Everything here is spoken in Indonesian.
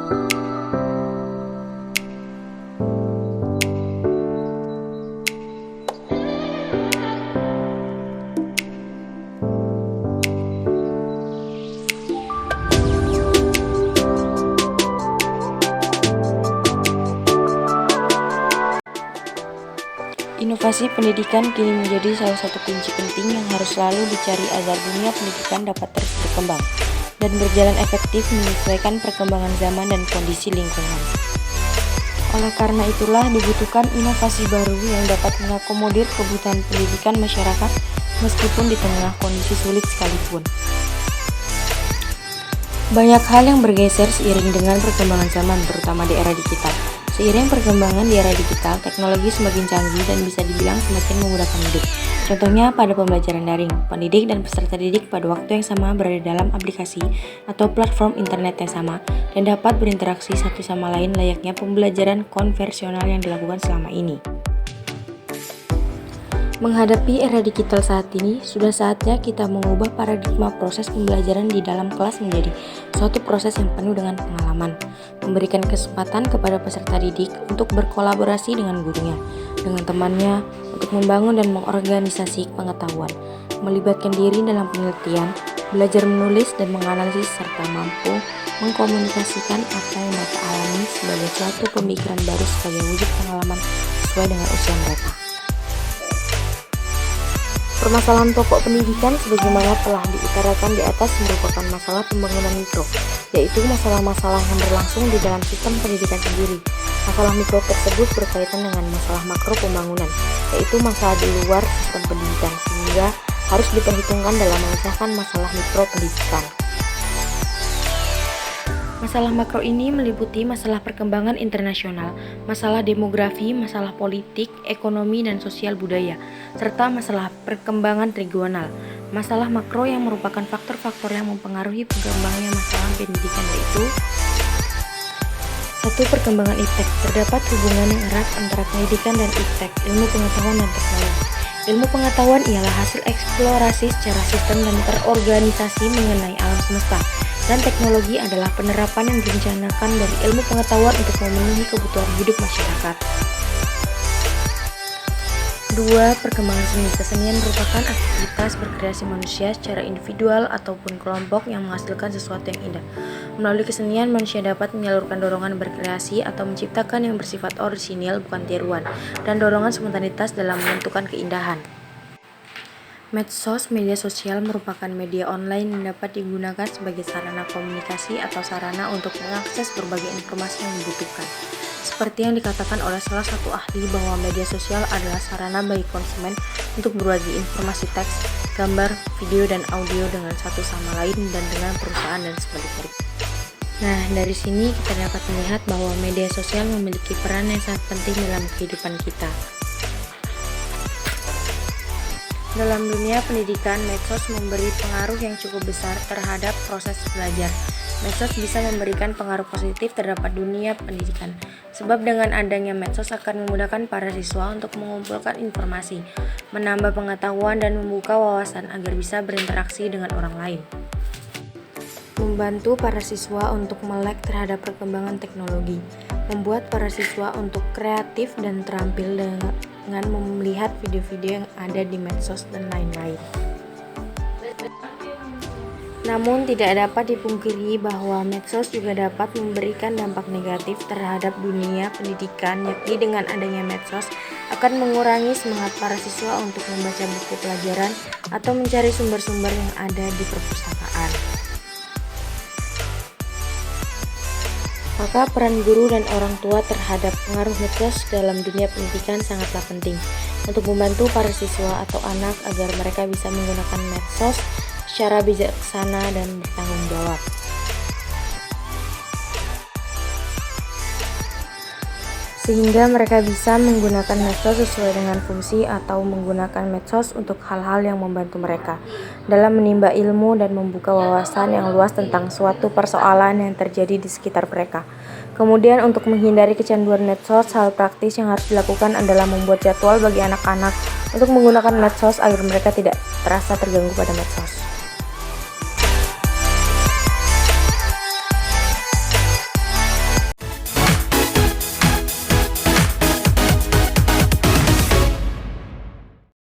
Inovasi pendidikan kini menjadi salah satu kunci penting yang harus selalu dicari agar dunia pendidikan dapat terus berkembang dan berjalan efektif menyesuaikan perkembangan zaman dan kondisi lingkungan. Oleh karena itulah dibutuhkan inovasi baru yang dapat mengakomodir kebutuhan pendidikan masyarakat meskipun di tengah kondisi sulit sekalipun. Banyak hal yang bergeser seiring dengan perkembangan zaman, terutama di era digital. Seiring perkembangan di era digital, teknologi semakin canggih dan bisa dibilang semakin memudahkan hidup. Contohnya pada pembelajaran daring, pendidik dan peserta didik pada waktu yang sama berada dalam aplikasi atau platform internet yang sama dan dapat berinteraksi satu sama lain layaknya pembelajaran konvensional yang dilakukan selama ini. Menghadapi era digital saat ini, sudah saatnya kita mengubah paradigma proses pembelajaran di dalam kelas menjadi suatu proses yang penuh dengan pengalaman, memberikan kesempatan kepada peserta didik untuk berkolaborasi dengan gurunya, dengan temannya, untuk membangun dan mengorganisasi pengetahuan, melibatkan diri dalam penelitian, belajar menulis dan menganalisis, serta mampu mengkomunikasikan apa yang mereka alami sebagai suatu pemikiran baru sebagai wujud pengalaman sesuai dengan usia mereka. Permasalahan pokok pendidikan sebagaimana telah diutarakan di atas merupakan masalah pembangunan mikro, yaitu masalah-masalah yang berlangsung di dalam sistem pendidikan sendiri. Masalah mikro tersebut berkaitan dengan masalah makro pembangunan, yaitu masalah di luar sistem pendidikan, sehingga harus diperhitungkan dalam memecahkan masalah mikro pendidikan. Masalah makro ini meliputi masalah perkembangan internasional, masalah demografi, masalah politik, ekonomi, dan sosial budaya, serta masalah perkembangan regional. Masalah makro yang merupakan faktor-faktor yang mempengaruhi perkembangannya masalah pendidikan yaitu 1. Perkembangan iptek. Terdapat hubungan yang erat antara pendidikan dan iptek, ilmu pengetahuan dan teknologi. Ilmu pengetahuan ialah hasil eksplorasi secara sistem dan terorganisasi mengenai alam semesta. Dan teknologi adalah penerapan yang direncanakan dari ilmu pengetahuan untuk memenuhi kebutuhan hidup masyarakat. 2. Perkembangan seni. Kesenian merupakan aktivitas berkreasi manusia secara individual ataupun kelompok yang menghasilkan sesuatu yang indah. Melalui kesenian, manusia dapat menyalurkan dorongan berkreasi atau menciptakan yang bersifat orisinil bukan tiruan, dan dorongan spontanitas dalam menentukan keindahan. Medsos, media sosial merupakan media online yang dapat digunakan sebagai sarana komunikasi atau sarana untuk mengakses berbagai informasi yang dibutuhkan. Seperti yang dikatakan oleh salah satu ahli bahwa media sosial adalah sarana bagi konsumen untuk berbagi informasi teks, gambar, video, dan audio dengan satu sama lain dan dengan perusahaan dan sebaliknya. Nah, dari sini kita dapat melihat bahwa media sosial memiliki peran yang sangat penting dalam kehidupan kita. Dalam dunia pendidikan, medsos memberi pengaruh yang cukup besar terhadap proses belajar. Medsos bisa memberikan pengaruh positif terhadap dunia pendidikan, sebab dengan adanya medsos akan memudahkan para siswa untuk mengumpulkan informasi, menambah pengetahuan dan membuka wawasan agar bisa berinteraksi dengan orang lain. Membantu para siswa untuk melek terhadap perkembangan teknologi, membuat para siswa untuk kreatif dan terampil dengan melihat video-video yang ada di medsos dan lain-lain. Namun tidak dapat dipungkiri bahwa medsos juga dapat memberikan dampak negatif terhadap dunia pendidikan, yakni dengan adanya medsos akan mengurangi semangat para siswa untuk membaca buku pelajaran atau mencari sumber-sumber yang ada di perpustakaan. Maka peran guru dan orang tua terhadap pengaruh medsos dalam dunia pendidikan sangatlah penting untuk membantu para siswa atau anak agar mereka bisa menggunakan medsos secara bijaksana dan bertanggung jawab. Sehingga mereka bisa menggunakan medsos sesuai dengan fungsi atau menggunakan medsos untuk hal-hal yang membantu mereka dalam menimba ilmu dan membuka wawasan yang luas tentang suatu persoalan yang terjadi di sekitar mereka. Kemudian untuk menghindari kecanduan medsos, hal praktis yang harus dilakukan adalah membuat jadwal bagi anak-anak untuk menggunakan medsos agar mereka tidak terasa terganggu pada medsos.